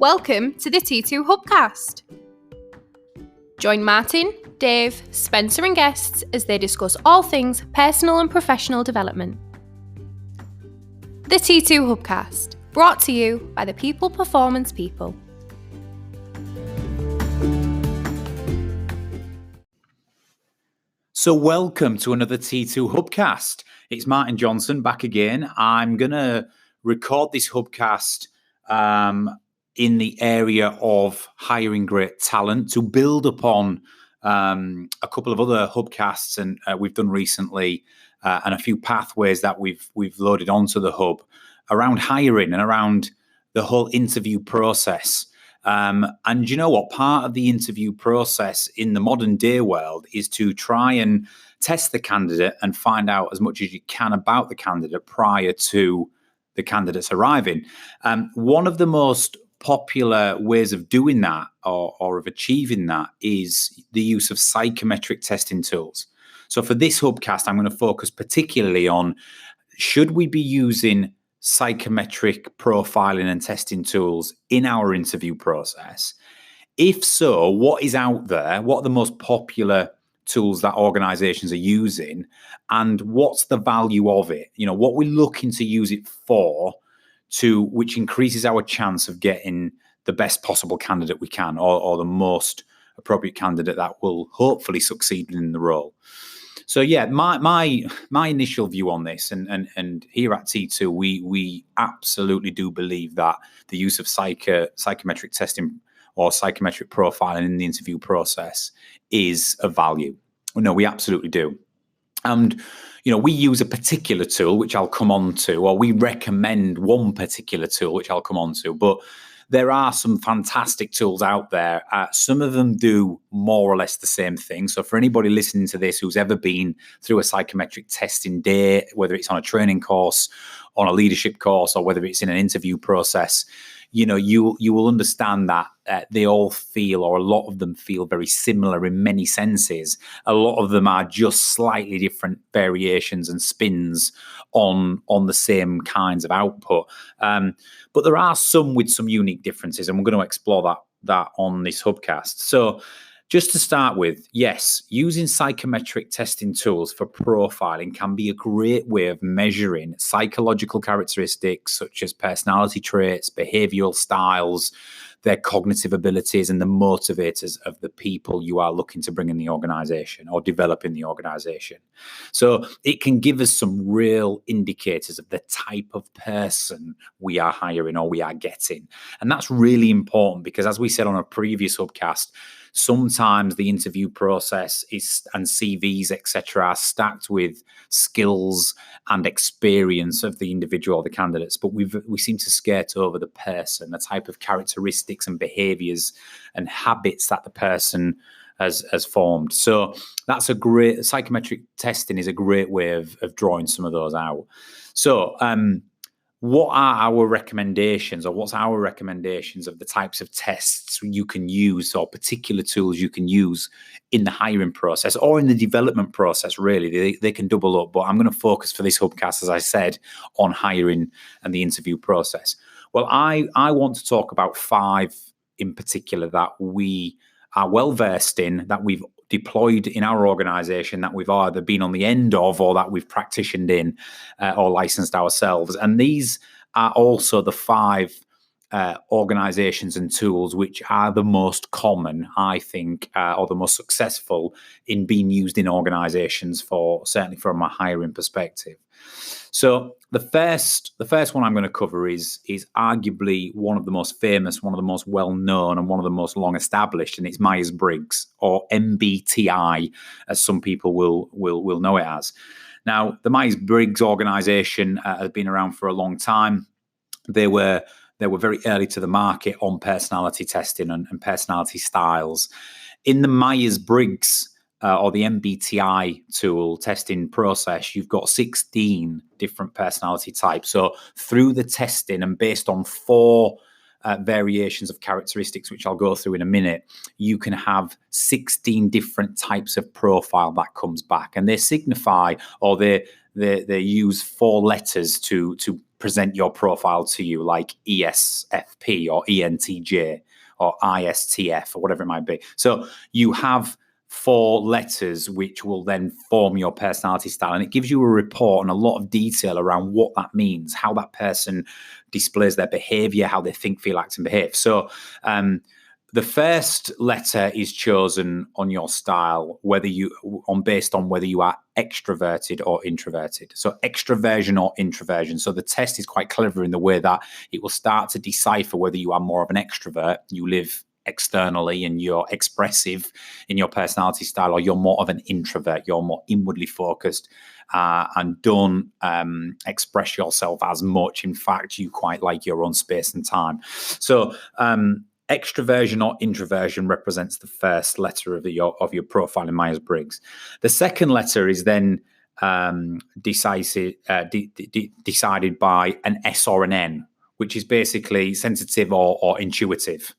Welcome to the T2 Hubcast. Join Martin, Dave, Spencer and guests as they discuss all things personal and professional development. The T2 Hubcast, brought to you by the People Performance People. So welcome to another T2 Hubcast. It's Martin Johnson back again. I'm going to record this Hubcast in the area of hiring great talent to build upon a couple of other Hubcasts and we've done recently and a few pathways that we've loaded onto the Hub around hiring and around the whole interview process. And you know what? Part of the interview process in the modern day world is to try and test the candidate and find out as much as you can about the candidate prior to the candidates arriving. One of the most popular ways of doing that or of achieving that is the use of psychometric testing tools. So for this Hubcast, I'm going to focus particularly on, should we be using psychometric profiling and testing tools in our interview process? If so, what is out there? What are the most popular tools that organizations are using? And what's the value of it? You know, what we're looking to use it for, which increases our chance of getting the best possible candidate we can, or the most appropriate candidate that will hopefully succeed in the role. So yeah, my initial view on this, and here at T2, we absolutely do believe that the use of psychometric testing or psychometric profiling in the interview process is of value. No, we absolutely do. And, you know, we use a particular tool, which I'll come on to, or we recommend one particular tool, which I'll come on to, but there are some fantastic tools out there. Some of them do more or less the same thing. So for anybody listening to this who's ever been through a psychometric testing day, whether it's on a training course, on a leadership course, or whether it's in an interview process, you know, you will understand that they all feel, or a lot of them feel, very similar in many senses. A lot of them are just slightly different variations and spins on the same kinds of output. But there are some with some unique differences, and we're going to explore that on this Hubcast. So just to start with, yes, using psychometric testing tools for profiling can be a great way of measuring psychological characteristics such as personality traits, behavioral styles, their cognitive abilities, and the motivators of the people you are looking to bring in the organization or develop in the organization. So it can give us some real indicators of the type of person we are hiring or we are getting. And that's really important because, as we said on a previous Hubcast, sometimes the interview process and CVs, etc., are stacked with skills and experience of the individual or the candidates, but we seem to skirt over the person, the type of characteristics and behaviors and habits that the person has formed. So that's a great, psychometric testing is a great way of drawing some of those out. So what are our recommendations, or what's our recommendations of the types of tests you can use, or particular tools you can use in the hiring process or in the development process? Really, they can double up, but I'm going to focus for this Hubcast, as I said, on hiring and the interview process. Well, I want to talk about 5 in particular that we are well versed in, that we've deployed in our organization, that we've either been on the end of or that we've practitioned in or licensed ourselves. And these are also the 5 organizations and tools which are the most common, I think, or the most successful in being used in organizations, certainly from a hiring perspective. So the first one I'm going to cover is arguably one of the most famous, one of the most well-known, and one of the most long-established, and it's Myers-Briggs, or MBTI, as some people will know it as. Now, the Myers-Briggs organization has been around for a long time. They were very early to the market on personality testing and personality styles. In the Myers-Briggs or the MBTI tool testing process, you've got 16 different personality types. So through the testing and based on 4 variations of characteristics, which I'll go through in a minute, you can have 16 different types of profile that comes back. And they signify, or they use 4 letters to present your profile to you, like ESFP or ENTJ or ISTF or whatever it might be. So you have 4 letters which will then form your personality style, and it gives you a report and a lot of detail around what that means, how that person displays their behavior, how they think, feel, act, and behave. So the first letter is chosen on your style, based on whether you are extroverted or introverted. So extroversion or introversion. So the test is quite clever in the way that it will start to decipher whether you are more of an extrovert, you live externally and you're expressive in your personality style, or you're more of an introvert, you're more inwardly focused and don't express yourself as much. In fact, you quite like your own space and time. So extroversion or introversion represents the first letter of your profile in Myers-Briggs. The second letter is then decided by an S or an N, which is basically sensitive or intuitive.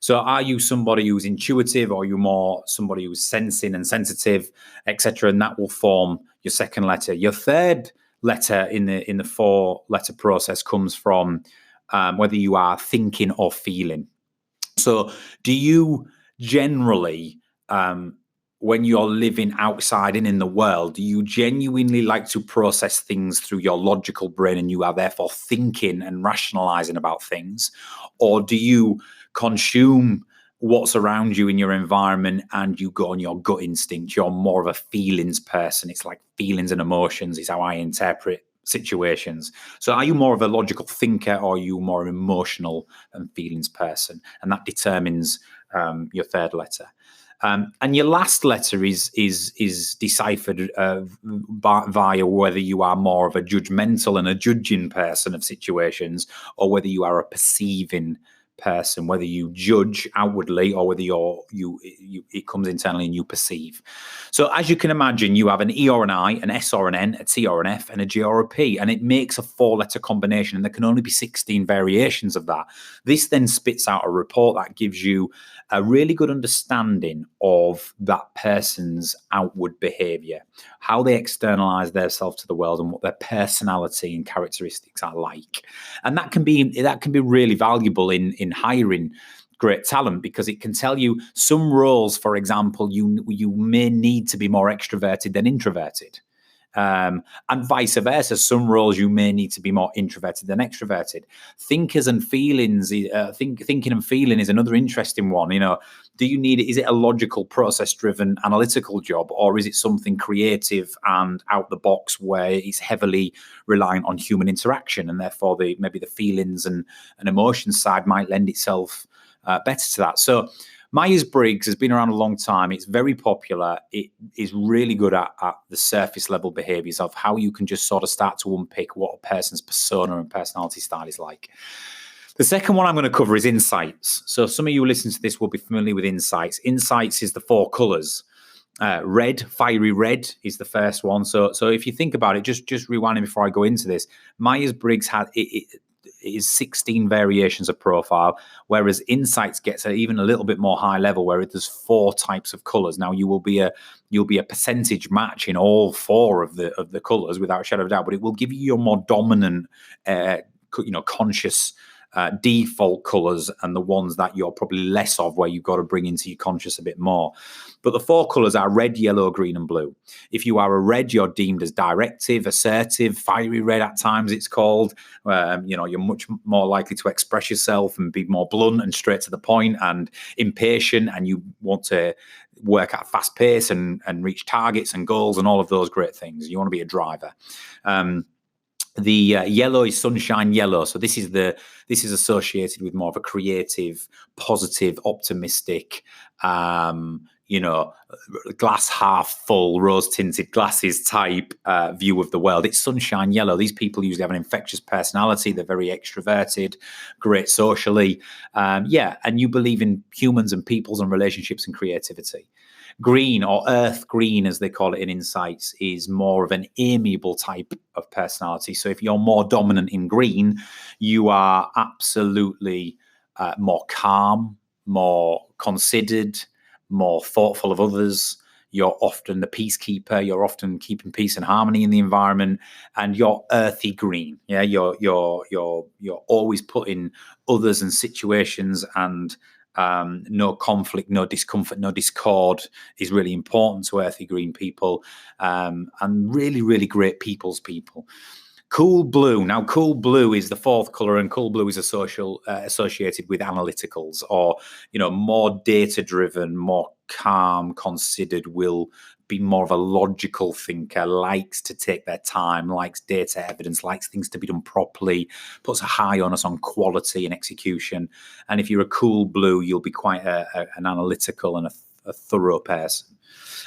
So are you somebody who's intuitive, or are you more somebody who's sensing and sensitive, etc.? And that will form your second letter. Your third letter in the 4-letter process comes from whether you are thinking or feeling. So do you generally, when you're living outside and in the world, do you genuinely like to process things through your logical brain, and you are therefore thinking and rationalizing about things? Or do you consume what's around you in your environment and you go on your gut instinct? You're more of a feelings person. It's like feelings and emotions is how I interpret situations. So are you more of a logical thinker, or are you more emotional and feelings person? And that determines your third letter. And your last letter is deciphered via whether you are more of a judgmental and a judging person of situations, or whether you are a perceiving person, whether you judge outwardly or whether it comes internally and you perceive. So as you can imagine, you have an E or an I, an S or an N, a T or an F, and a G or a P, and it makes a 4-letter combination, and there can only be 16 variations of that. This then spits out a report that gives you a really good understanding of that person's outward behavior, how they externalize themselves to the world, and what their personality and characteristics are like. And that can be really valuable in hiring great talent, because it can tell you some roles, for example, you may need to be more extroverted than introverted. And vice versa, some roles you may need to be more introverted than extroverted. Thinkers and feelings, thinking and feeling is another interesting one. Do you need it? Is it a logical, process-driven, analytical job, or is it something creative and out the box where it's heavily reliant on human interaction, and therefore maybe the feelings and emotions side might lend itself better to that? So Myers-Briggs has been around a long time. It's very popular. It is really good at the surface level behaviors of how you can just sort of start to unpick what a person's persona and personality style is like. The second one I'm going to cover is insights. So some of you who listen to this will be familiar with insights. Insights is the 4 colors. Red, fiery red is the first one. So if you think about it, just rewinding before I go into this, Myers-Briggs had it is 16 variations of profile, whereas insights gets even a little bit more high level, where there's 4 types of colors. Now you'll be a percentage match in all 4 of the colors without a shadow of a doubt, but it will give you your more dominant, conscious default colors, and the ones that you're probably less of, where you've got to bring into your conscious a bit more. But the 4 colors are red, yellow, green, and blue. If you are a red, you're deemed as directive, assertive, fiery red at times it's called. You're much more likely to express yourself and be more blunt and straight to the point, and impatient, and you want to work at a fast pace and reach targets and goals and all of those great things. You want to be a driver. The yellow is sunshine yellow. So this is associated with more of a creative, positive, optimistic, glass half full, rose tinted glasses type view of the world. It's sunshine yellow. These people usually have an infectious personality. They're very extroverted, great socially. And you believe in humans and peoples and relationships and creativity. Green, or earth green as they call it in insights, is more of an amiable type of personality. So if you're more dominant in green, you are absolutely more calm, more considered, more thoughtful of others. you're often the peacekeeper, you're often keeping peace and harmony in the environment, and you're earthy green. Yeah, you're always putting others and situations and no conflict, no discomfort, no discord is really important to earthy green people, and really, really great people's people. Cool blue. Now, cool blue is the fourth color, and cool blue is associated with analyticals, or more data driven, more calm, considered, will be more of a logical thinker, likes to take their time, likes data evidence, likes things to be done properly, puts a high onus on quality and execution. And if you're a cool blue, you'll be quite an analytical and a thorough person.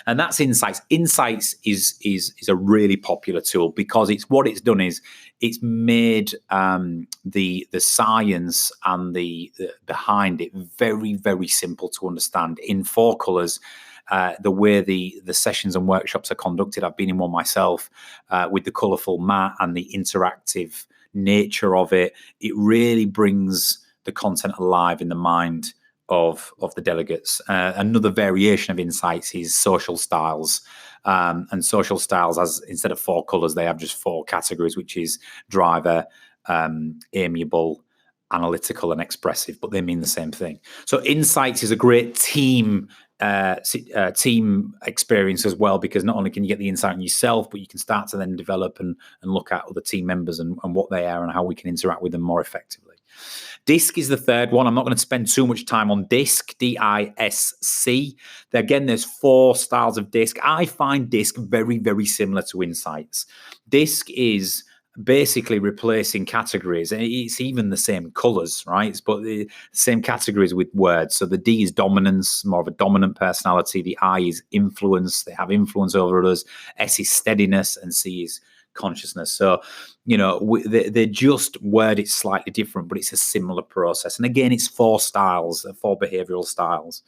And that's Insights. Insights is a really popular tool because it's done is it's made the science and the behind it very, very simple to understand in 4 colors. The way the sessions and workshops are conducted, I've been in one myself, with the colorful mat and the interactive nature of it. It really brings the content alive in the mind of the delegates. Another variation of Insights is social styles. And social styles, as instead of 4 colors, they have just 4 categories, which is driver, amiable, analytical, and expressive, but they mean the same thing. So Insights is a great team experience as well, because not only can you get the insight in yourself, but you can start to then develop and look at other team members and what they are and how we can interact with them more effectively. DISC is the third one. I'm not going to spend too much time on DISC, D-I-S-C. Again, there's 4 styles of DISC. I find DISC very, very similar to Insights. DISC is basically replacing categories. It's even the same colors, right? But the same categories with words. So the D is dominance, more of a dominant personality. The I is influence. They have influence over others. S is steadiness, and C is consciousness. So, they just word it slightly different, but it's a similar process. And again, it's 4 styles, 4 behavioral styles.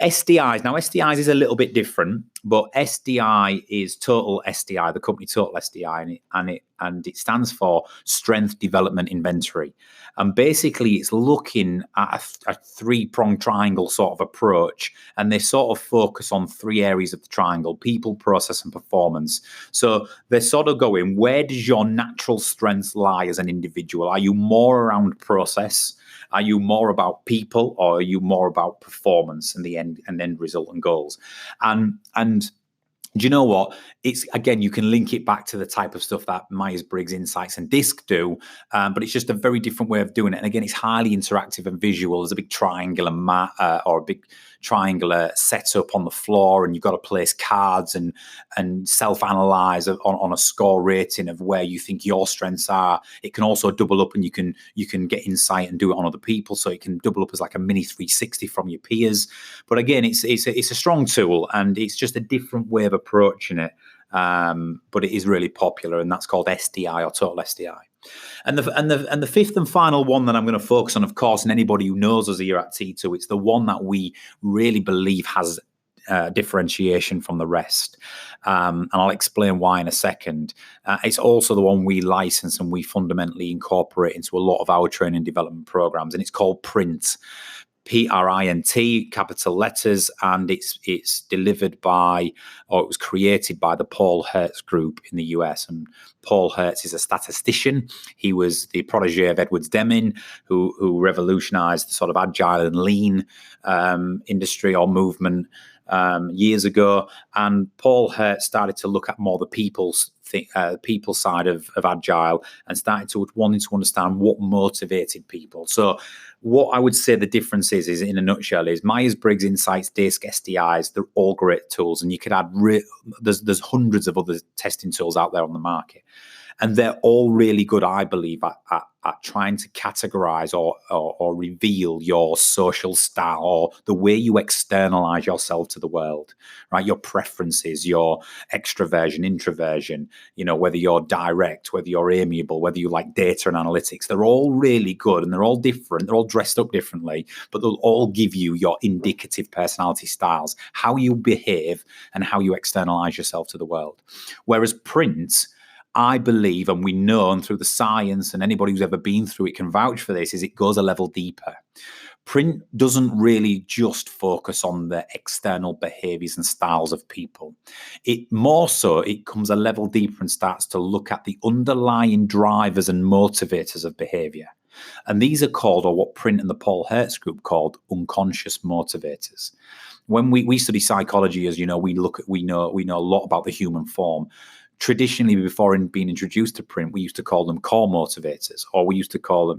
SDIs. Now, SDIs is a little bit different, but SDI is Total SDI, the company Total SDI, and it stands for Strength Development Inventory. And basically, it's looking at a 3-pronged triangle sort of approach, and they sort of focus on 3 areas of the triangle: people, process, and performance. So they're sort of going, where does your natural strengths lie as an individual? Are you more around process? Are you more about people, or are you more about performance and the end result and goals? And do you know what? It's, again, you can link it back to the type of stuff that Myers-Briggs, Insights, and DISC do, but it's just a very different way of doing it. And again, it's highly interactive and visual. There's a big triangular mat or a big triangular setup on the floor, and you've got to place cards and self-analyze on a score rating of where you think your strengths are. It can also double up, and you can get insight and do it on other people, so it can double up as like a mini 360 from your peers. But again, it's a strong tool, and it's just a different way of approaching it. But it is really popular, and that's called SDI, or Total SDI. And the fifth and final one that I'm going to focus on, of course, and anybody who knows us here at T2, it's the one that we really believe has differentiation from the rest. And I'll explain why in a second. It's also the one we license and we fundamentally incorporate into a lot of our training development programs, and it's called PRINT. PRINT, capital letters, and it's delivered by, or it was created by, the Paul Hertz Group in the US. And Paul Hertz is a statistician. He was the protege of Edwards Deming, who revolutionized the sort of agile and lean industry or movement years ago. And Paul Hertz started to look at more the people side of agile, and started to wanting to understand what motivated people. So what I would say the difference is in a nutshell, is Myers-Briggs, Insights, DISC, SDIs, they're all great tools, and you could add there's hundreds of other testing tools out there on the market, and they're all really good, I believe, at trying to categorize or reveal your social style, or the way you externalize yourself to the world, right? Your preferences, your extroversion, introversion, whether you're direct, whether you're amiable, whether you like data and analytics. They're all really good, and they're all different. They're all dressed up differently, but they'll all give you your indicative personality styles, how you behave and how you externalize yourself to the world. Whereas PRINT, I believe, and we know, and through the science, and anybody who's ever been through it can vouch for this, is it goes a level deeper. print doesn't really just focus on the external behaviors and styles of people. It comes a level deeper and starts to look at the underlying drivers and motivators of behavior. And these are called, or what Print and the Paul Hertz group called, unconscious motivators. When we study psychology, as you know, we know a lot about the human form. Traditionally, before being introduced to print, we used to call them core motivators, or we used to call them,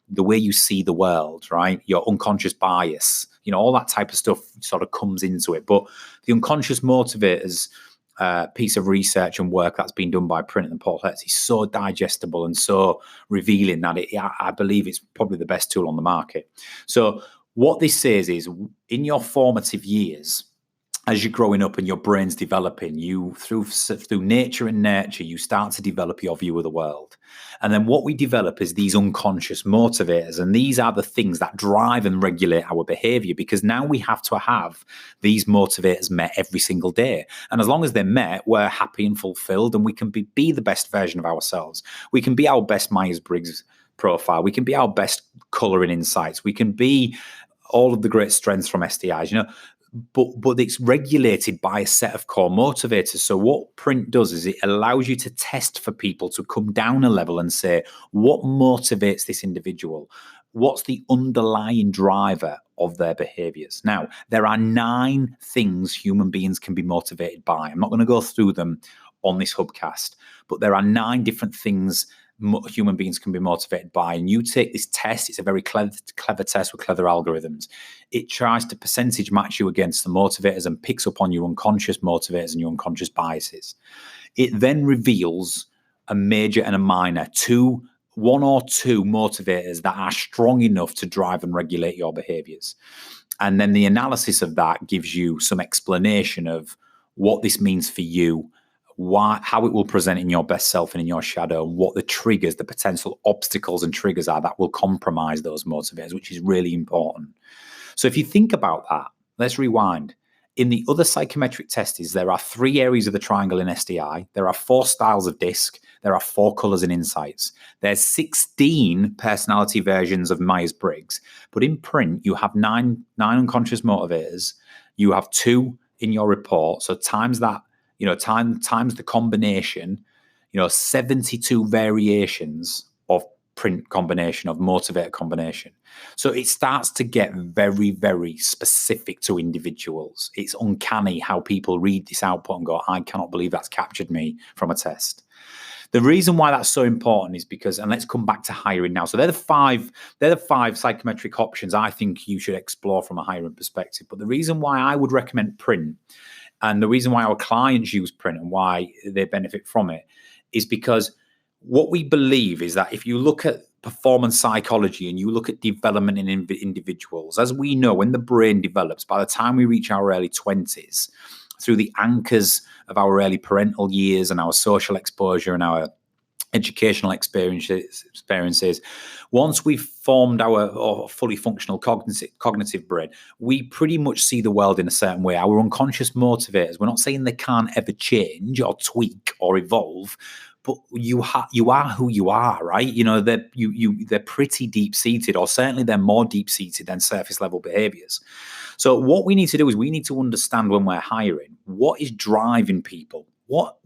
the way you see the world, right? Your unconscious bias, all that type of stuff sort of comes into it. But the unconscious motivators piece of research and work that's been done by Print and Paul Hertz is so digestible and so revealing that I believe it's probably the best tool on the market. So what this says is, in your formative years, as you're growing up and your brain's developing, you through nature and nurture, you start to develop your view of the world. And then what we develop is these unconscious motivators. And these are the things that drive and regulate our behavior, because now we have to have these motivators met every single day. And as long as they're met, we're happy and fulfilled, and we can be the best version of ourselves. We can be our best Myers-Briggs profile. We can be our best coloring insights. We can be all of the great strengths from STIs, but it's regulated by a set of core motivators. So what Print does is it allows you to test for people to come down a level and say, what motivates this individual? What's the underlying driver of their behaviors? Now, there are 9 things human beings can be motivated by. I'm not going to go through them on this hubcast, but there are 9 different things human beings can be motivated by. And you take this test. It's a very clever test with clever algorithms. It tries to percentage match you against the motivators and picks up on your unconscious motivators and your unconscious biases. It then reveals a major and a minor, 1 or 2 motivators that are strong enough to drive and regulate your behaviors. And then the analysis of that gives you some explanation of what this means for you, how it will present in your best self and in your shadow, and what the triggers, the potential obstacles and triggers are that will compromise those motivators, which is really important. So if you think about that, let's rewind. In the other psychometric tests, there are 3 areas of the triangle in SDI. There are 4 styles of DISC. There are 4 colors and insights. There's 16 personality versions of Myers-Briggs. But in Print, you have 9 unconscious motivators. You have 2 in your report. So times that, times the combination, 72 variations of Print combination, of motivator combination. So it starts to get very, very specific to individuals. It's uncanny how people read this output and go, I cannot believe that's captured me from a test. The reason why that's so important is because, and let's come back to hiring now. So they're the five psychometric options I think you should explore from a hiring perspective. But the reason why I would recommend Print, and the reason why our clients use Print and why they benefit from it, is because what we believe is that if you look at performance psychology and you look at development in individuals, as we know, when the brain develops, by the time we reach our early 20s, through the anchors of our early parental years and our social exposure and our educational experiences, once we've formed our fully functional cognitive brain, we pretty much see the world in a certain way. Our unconscious motivators, we're not saying they can't ever change or tweak or evolve, but you are who you are, right? They're pretty deep-seated, or certainly they're more deep-seated than surface-level behaviors. So what we need to do is we need to understand when we're hiring, what is driving people? What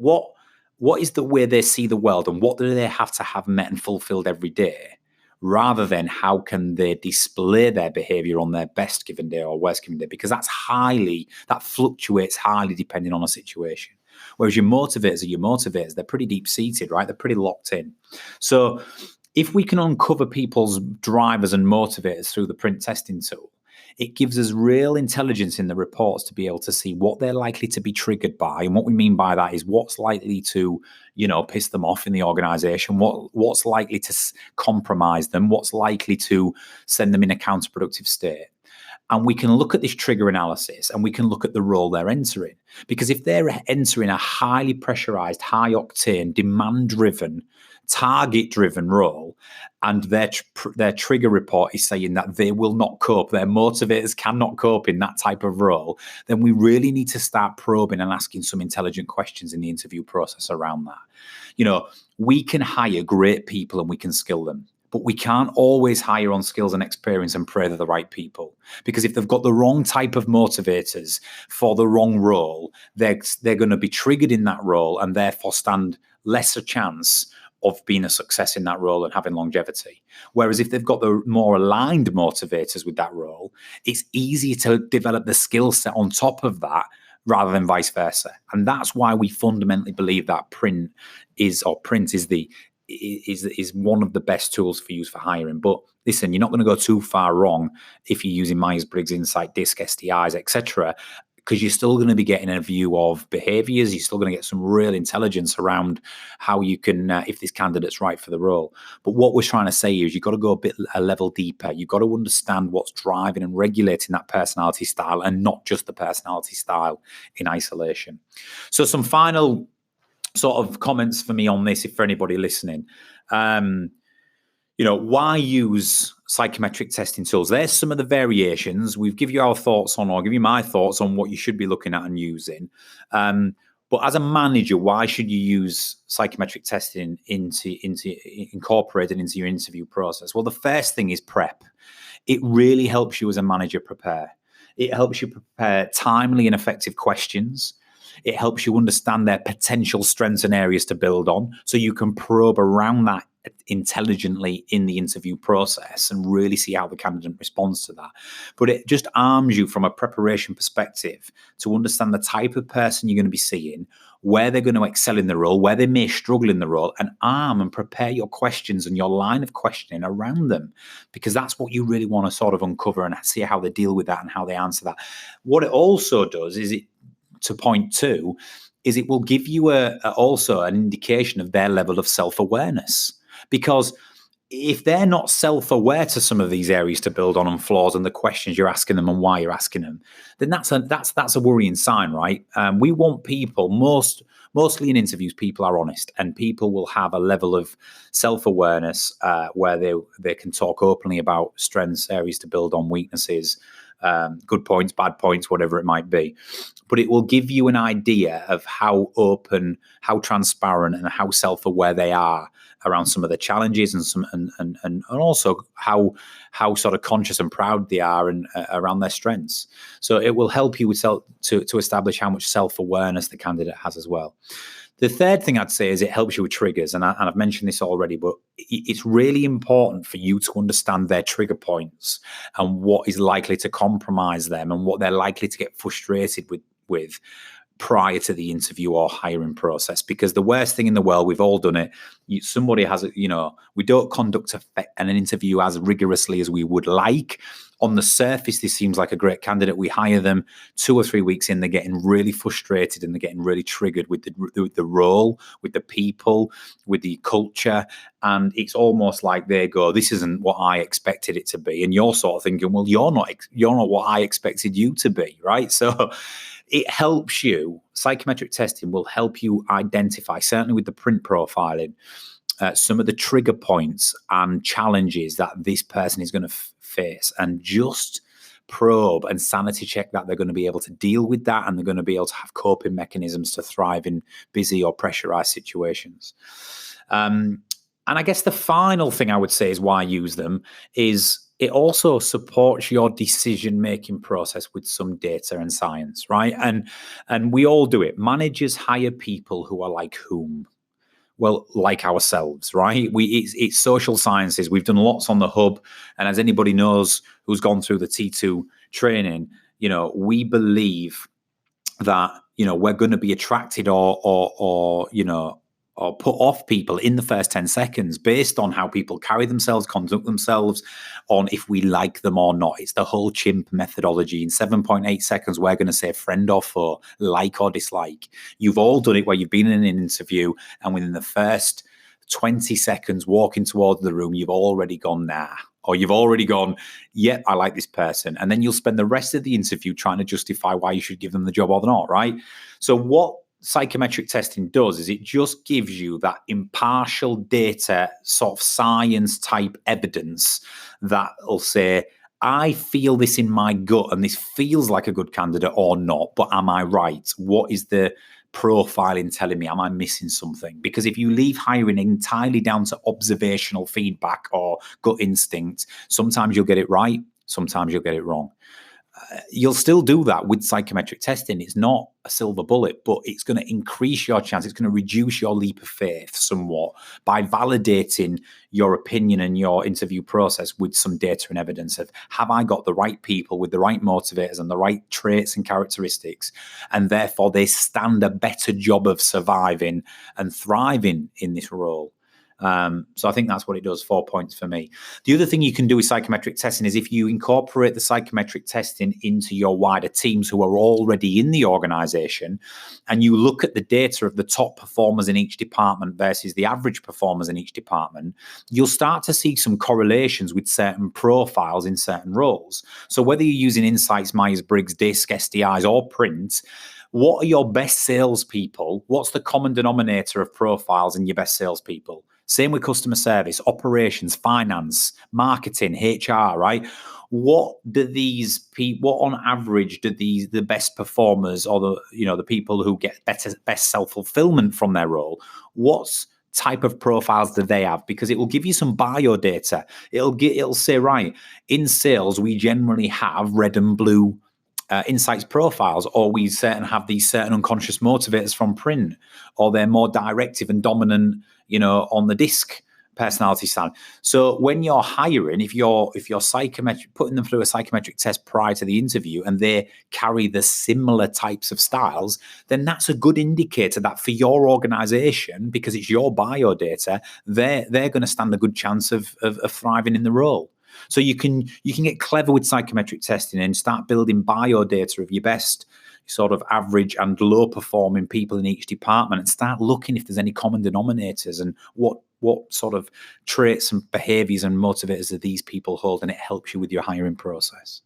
is the way they see the world, and what do they have to have met and fulfilled every day, rather than how can they display their behavior on their best given day or worst given day, because that fluctuates highly depending on a situation. Whereas your motivators are your motivators. They're pretty deep-seated, right? They're pretty locked in. So if we can uncover people's drivers and motivators through the Print testing tool, it gives us real intelligence in the reports to be able to see what they're likely to be triggered by. And what we mean by that is what's likely to, piss them off in the organization, what's likely to compromise them, what's likely to send them in a counterproductive state. And we can look at this trigger analysis and we can look at the role they're entering. Because if they're entering a highly pressurized, high octane, demand-driven, target-driven role, and their trigger report is saying that they will not cope, their motivators cannot cope in that type of role, then we really need to start probing and asking some intelligent questions in the interview process around that. We can hire great people and we can skill them. But we can't always hire on skills and experience and pray they're the right people. Because if they've got the wrong type of motivators for the wrong role, they're going to be triggered in that role and therefore stand lesser chance of being a success in that role and having longevity. Whereas if they've got the more aligned motivators with that role, it's easier to develop the skill set on top of that rather than vice versa. And that's why we fundamentally believe that print is one of the best tools for use for hiring. But listen, you're not going to go too far wrong if you're using Myers-Briggs, Insight, DISC, STIs, etc., because you're still going to be getting a view of behaviors. You're still going to get some real intelligence around how you can, if this candidate's right for the role. But what we're trying to say here is you've got to go a level deeper. You've got to understand what's driving and regulating that personality style, and not just the personality style in isolation. So some final sort of comments for me on this, if for anybody listening. Why use psychometric testing tools? There's some of the variations. We've give you our thoughts on, or give you my thoughts on what you should be looking at and using. But as a manager, why should you use psychometric testing incorporated into your interview process? Well, the first thing is prep. It really helps you as a manager prepare. It helps you prepare timely and effective questions. It helps you understand their potential strengths and areas to build on, so you can probe around that intelligently in the interview process and really see how the candidate responds to that. But it just arms you from a preparation perspective to understand the type of person you're going to be seeing, where they're going to excel in the role, where they may struggle in the role, and arm and prepare your questions and your line of questioning around them, because that's what you really want to sort of uncover and see how they deal with that and how they answer that. What it also does is to point two, is it will give you also an indication of their level of self-awareness. Because if they're not self-aware to some of these areas to build on and flaws and the questions you're asking them and why you're asking them, then that's a worrying sign, right? We want people, mostly in interviews, people are honest, and people will have a level of self-awareness where they can talk openly about strengths, areas to build on, weaknesses, good points, bad points, whatever it might be. But it will give you an idea of how open, how transparent, and how self-aware they are around some of the challenges, and also how sort of conscious and proud they are and around their strengths. So it will help you to establish how much self-awareness the candidate has as well. The third thing I'd say is it helps you with triggers, and I've mentioned this already, but it's really important for you to understand their trigger points and what is likely to compromise them and what they're likely to get frustrated with prior to the interview or hiring process. Because the worst thing in the world, we've all done it, somebody has, we don't conduct an interview as rigorously as we would like. On the surface, this seems like a great candidate. We hire them 2 or 3 weeks in, they're getting really frustrated and they're getting really triggered with the role, with the people, with the culture. And it's almost like they go, this isn't what I expected it to be. And you're sort of thinking, well, you're not what I expected you to be, right? So it helps you, psychometric testing will help you identify, certainly with the print profiling, some of the trigger points and challenges that this person is going to face, and just probe and sanity check that they're going to be able to deal with that, and they're going to be able to have coping mechanisms to thrive in busy or pressurized situations. And I guess the final thing I would say is why use them is it also supports your decision-making process with some data and science, right? And we all do it. Managers hire people who are like whom? Well, like ourselves, right? It's social sciences. We've done lots on the hub. And as anybody knows who's gone through the T2 training, we believe that, we're going to be attracted or put off people in the first 10 seconds based on how people carry themselves, conduct themselves, on if we like them or not. It's the whole chimp methodology. In 7.8 seconds, we're going to say friend or foe, like or dislike. You've all done it where you've been in an interview and within the first 20 seconds walking towards the room, you've already gone nah. Or you've already gone, yep, I like this person. And then you'll spend the rest of the interview trying to justify why you should give them the job or not, right? So what psychometric testing does is it just gives you that impartial data, sort of science type evidence that will say, I feel this in my gut and this feels like a good candidate or not, but am I right? What is the profiling telling me? Am I missing something? Because if you leave hiring entirely down to observational feedback or gut instinct, sometimes you'll get it right, sometimes you'll get it wrong. You'll still do that with psychometric testing. It's not a silver bullet, but it's going to increase your chance. It's going to reduce your leap of faith somewhat by validating your opinion and your interview process with some data and evidence of, have I got the right people with the right motivators and the right traits and characteristics? And therefore they stand a better job of surviving and thriving in this role. So I think that's what it does. 4 points for me. The other thing you can do with psychometric testing is if you incorporate the psychometric testing into your wider teams who are already in the organization, and you look at the data of the top performers in each department versus the average performers in each department, you'll start to see some correlations with certain profiles in certain roles. So whether you're using Insights, Myers-Briggs, DISC, SDIs, or Print, what are your best salespeople? What's the common denominator of profiles in your best salespeople? Same with customer service, operations, finance, marketing, HR, right? What do these people, what on average do the best performers or the people who get best self-fulfillment from their role, what's type of profiles do they have? Because it will give you some bio data. It'll say, right, in sales, we generally have red and blue insights profiles, or we have these certain unconscious motivators from Print, or they're more directive and dominant, on the DISC personality side. So when you're hiring, if you're psychometric, putting them through a psychometric test prior to the interview, and they carry the similar types of styles, then that's a good indicator that for your organization, because it's your bio data, they're going to stand a good chance of thriving in the role. So you can get clever with psychometric testing and start building bio data of your best sort of average and low performing people in each department, and start looking if there's any common denominators and what sort of traits and behaviors and motivators do these people hold, and it helps you with your hiring process.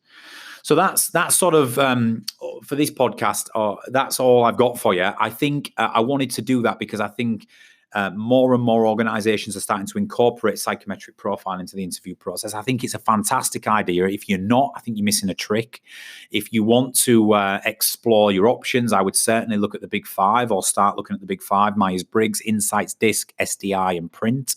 So that's sort of for this podcast. That's all I've got for you. I think I wanted to do that because I think more and more organizations are starting to incorporate psychometric profile into the interview process. I think it's a fantastic idea. If you're not, I think you're missing a trick. If you want to explore your options, I would certainly look at the big five, or start looking at the big five: Myers-Briggs, Insights, DISC, SDI, and Print.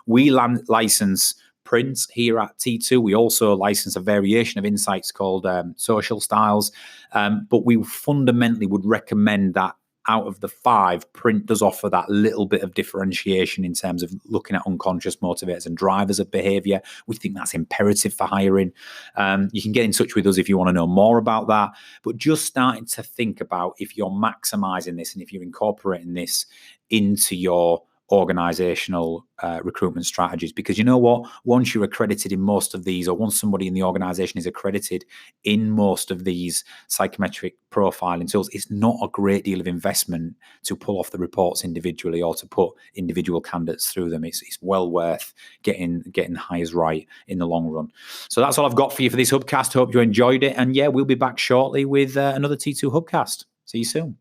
We license Print here at T2. We also license a variation of Insights called Social Styles. But we fundamentally would recommend that out of the five, Print does offer that little bit of differentiation in terms of looking at unconscious motivators and drivers of behavior. We think that's imperative for hiring. You can get in touch with us if you want to know more about that. But just starting to think about if you're maximizing this and if you're incorporating this into your organizational recruitment strategies, because you know what, once you're accredited in most of these, or once somebody in the organization is accredited in most of these psychometric profiling tools, it's not a great deal of investment to pull off the reports individually or to put individual candidates through them. It's well worth getting hires right in the long run. So that's all I've got for you for this Hubcast. Hope you enjoyed it, and yeah, we'll be back shortly with another T2 Hubcast. See you soon.